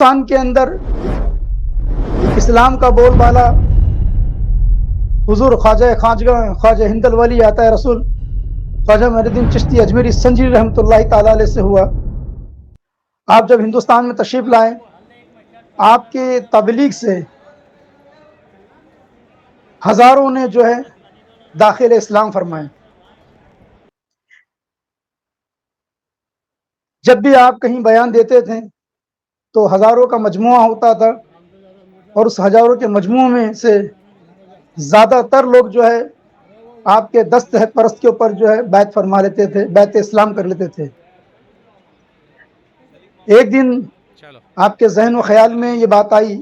ہندوستان کے اندر اسلام کا بول بالا حضور خواجہ ہند الولی عطا رسول خواجہ معین الدین چشتی اجمیری سنجری رحمۃ اللہ تعالی علیہ سے ہوا۔ آپ جب ہندوستان میں تشریف لائے، آپ کے تبلیغ سے ہزاروں نے جو ہے داخل اسلام فرمائے۔ جب بھی آپ کہیں بیان دیتے تھے تو ہزاروں کا مجموعہ ہوتا تھا، اور اس ہزاروں کے مجموعوں میں سے زیادہ تر لوگ جو ہے آپ کے دست پرست کے اوپر جو ہے بیعت فرما لیتے تھے، بیعت اسلام کر لیتے تھے۔ ایک دن آپ کے ذہن و خیال میں یہ بات آئی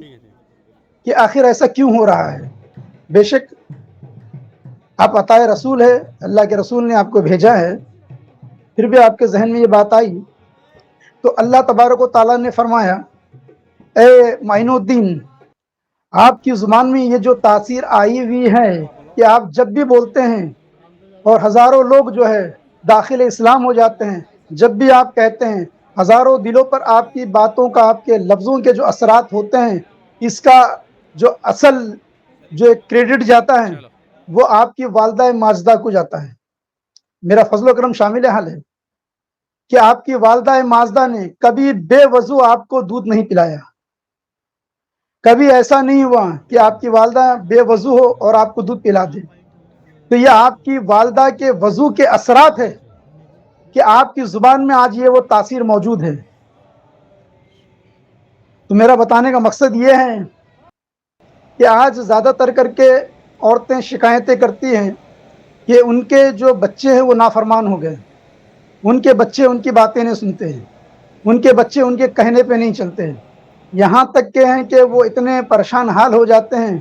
کہ آخر ایسا کیوں ہو رہا ہے؟ بے شک آپ عطا رسول ہے، اللہ کے رسول نے آپ کو بھیجا ہے، پھر بھی آپ کے ذہن میں یہ بات آئی تو اللہ تبارک و تعالیٰ نے فرمایا، اے معین الدین، آپ کی زبان میں یہ جو تاثیر آئی ہوئی ہے کہ آپ جب بھی بولتے ہیں اور ہزاروں لوگ جو ہے داخل اسلام ہو جاتے ہیں، جب بھی آپ کہتے ہیں ہزاروں دلوں پر آپ کی باتوں کا، آپ کے لفظوں کے جو اثرات ہوتے ہیں، اس کا جو اصل جو کریڈٹ جاتا ہے وہ آپ کی والدہ ماجدہ کو جاتا ہے۔ میرا فضل و کرم شامل حال ہے کہ آپ کی والدہ ماجدہ نے کبھی بے وضو آپ کو دودھ نہیں پلایا۔ کبھی ایسا نہیں ہوا کہ آپ کی والدہ بے وضو ہو اور آپ کو دودھ پلا دے۔ تو یہ آپ کی والدہ کے وضو کے اثرات ہے کہ آپ کی زبان میں آج یہ وہ تاثیر موجود ہے۔ تو میرا بتانے کا مقصد یہ ہے کہ آج زیادہ تر کر کے عورتیں شکایتیں کرتی ہیں کہ ان کے جو بچے ہیں وہ نافرمان ہو گئے، ان کے بچے ان کی باتیں نہیں سنتے ہیں، ان کے بچے ان کے کہنے پہ نہیں چلتے ہیں، یہاں تک کہ ہیں کہ وہ اتنے پریشان حال ہو جاتے ہیں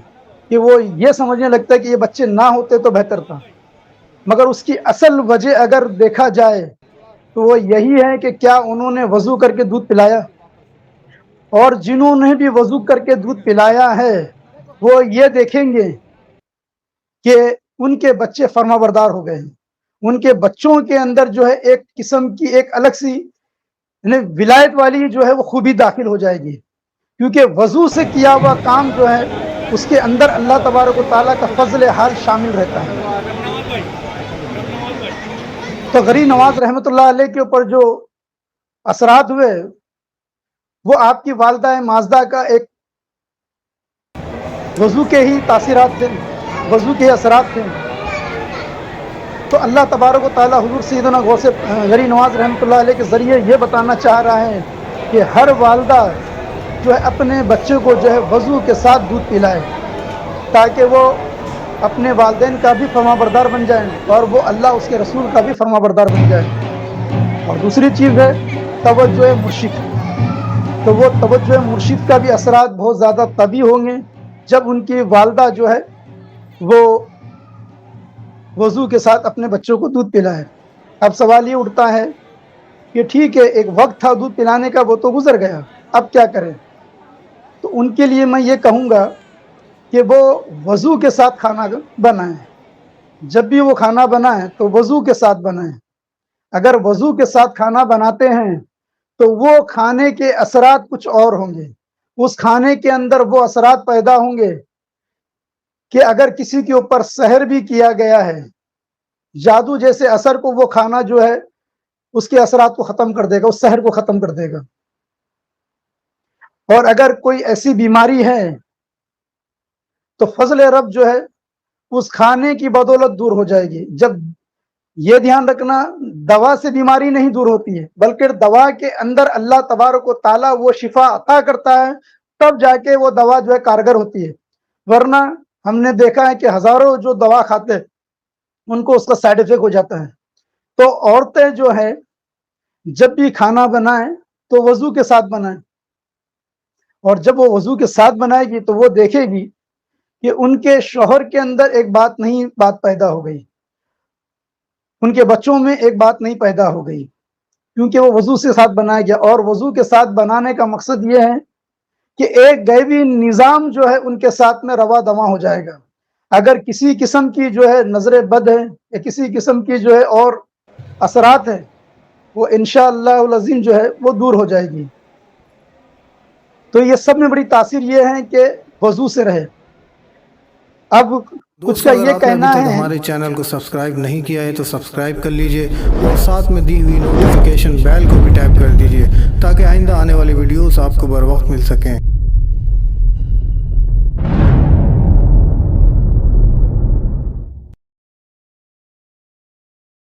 کہ وہ یہ سمجھنے لگتا ہے کہ یہ بچے نہ ہوتے تو بہتر تھا۔ مگر اس کی اصل وجہ اگر دیکھا جائے تو وہ یہی ہے کہ کیا انہوں نے وضو کر کے دودھ پلایا؟ اور جنہوں نے بھی وضو کر کے دودھ پلایا ہے وہ یہ دیکھیں گے کہ ان کے بچے فرما بردار ہو گئے ہیں، ان کے بچوں کے اندر جو ہے ایک قسم کی ایک الگ سی ولایت والی جو ہے وہ خوبی داخل ہو جائے گی، کیونکہ وضو سے کیا ہوا کام جو ہے اس کے اندر اللہ تبارک و تعالیٰ کا فضل حال شامل رہتا ہے۔ تو غری نواز رحمۃ اللہ علیہ کے اوپر جو اثرات ہوئے وہ آپ کی والدہ ماجدہ کا ایک وضو کے ہی تاثیرات تھے، وضو کے اثرات تھے۔ تو اللہ تبارک و تعالیٰ حضور سیدنا غوث غری نواز رحمۃ اللہ علیہ کے ذریعے یہ بتانا چاہ رہا ہے کہ ہر والدہ جو ہے اپنے بچے کو جو ہے وضو کے ساتھ دودھ پلائے تاکہ وہ اپنے والدین کا بھی فرما بردار بن جائیں اور وہ اللہ اس کے رسول کا بھی فرما بردار بن جائے۔ اور دوسری چیز ہے توجہ مرشد۔ تو وہ توجہ مرشد کا بھی اثرات بہت زیادہ طبی ہوں گے جب ان کی والدہ جو ہے وہ وضو کے ساتھ اپنے بچوں کو دودھ پلائے۔ اب سوال یہ اٹھتا ہے کہ ٹھیک ہے ایک وقت تھا دودھ پلانے کا، وہ تو گزر گیا، اب کیا کریں؟ تو ان کے لیے میں یہ کہوں گا کہ وہ وضو کے ساتھ کھانا بنائیں۔ جب بھی وہ کھانا بنائیں تو وضو کے ساتھ بنائیں۔ اگر وضو کے ساتھ کھانا بناتے ہیں تو وہ کھانے کے اثرات کچھ اور ہوں گے، اس کھانے کے اندر وہ اثرات پیدا ہوں گے کہ اگر کسی کے اوپر سحر بھی کیا گیا ہے، جادو جیسے اثر کو وہ کھانا جو ہے اس کے اثرات کو ختم کر دے گا، اس سحر کو ختم کر دے گا۔ اور اگر کوئی ایسی بیماری ہے تو فضل رب جو ہے اس کھانے کی بدولت دور ہو جائے گی۔ جب یہ دھیان رکھنا دوا سے بیماری نہیں دور ہوتی ہے، بلکہ دوا کے اندر اللہ تبارک و تعالیٰ وہ شفا عطا کرتا ہے، تب جا کے وہ دوا جو ہے کارگر ہوتی ہے۔ ورنہ ہم نے دیکھا ہے کہ ہزاروں جو دوا کھاتے ہیں ان کو اس کا سائیڈ افیکٹ ہو جاتا ہے۔ تو عورتیں جو ہے جب بھی کھانا بنائیں تو وضو کے ساتھ بنائیں، اور جب وہ وضو کے ساتھ بنائے گی تو وہ دیکھے گی کہ ان کے شوہر کے اندر ایک بات پیدا ہو گئی، ان کے بچوں میں ایک بات نہیں پیدا ہو گئی، کیونکہ وہ وضو سے ساتھ بنایا گیا۔ اور وضو کے ساتھ بنانے کا مقصد یہ ہے کہ ایک غیبی نظام جو ہے ان کے ساتھ میں رواں دواں ہو جائے گا۔ اگر کسی قسم کی جو ہے نظر بد ہے یا کسی قسم کی جو ہے اور اثرات ہیں وہ انشاءاللہ العظیم جو ہے وہ دور ہو جائے گی۔ تو یہ سب میں بڑی تاثیر یہ ہے کہ وضو سے رہے. اب کچھ کا یہ کہنا ہے ہمارے چینل کو سبسکرائب نہیں کیا ہے تو سبسکرائب کر لیجئے اور ساتھ میں دی ہوئی نوٹیفیکیشن بیل کو بھی ٹیپ کر دیجئے تاکہ آئندہ آنے والی ویڈیوز آپ کو بر وقت مل سکیں.